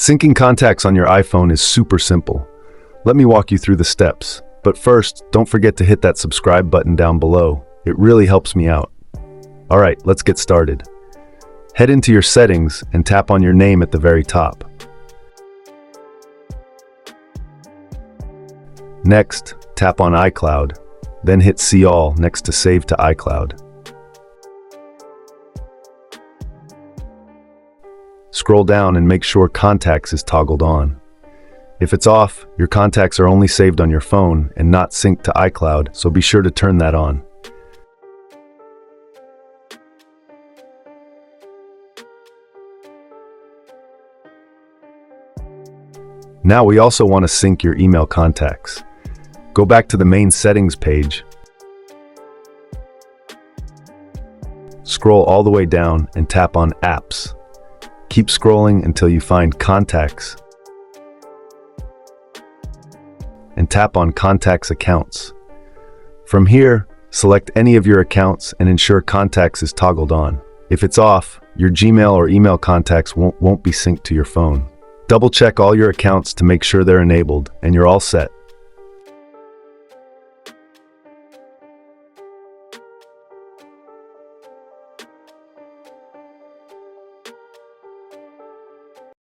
Syncing contacts on your iPhone is super simple. Let me walk you through the steps. But first, don't forget to hit that subscribe button down below. It really helps me out. Alright, let's get started. Head into your settings and tap on your name at the very top. Next, tap on iCloud, then hit See All next to Save to iCloud. Scroll down and make sure Contacts is toggled on. If it's off, your contacts are only saved on your phone and not synced to iCloud, so be sure to turn that on. Now we also want to sync your email contacts. Go back to the main settings page. Scroll all the way down and tap on Apps. Keep scrolling until you find Contacts. And tap on Contacts Accounts. From here, select any of your accounts and ensure Contacts is toggled on. If it's off, your Gmail or email contacts won't be synced to your phone. Double check all your accounts to make sure they're enabled, and you're all set.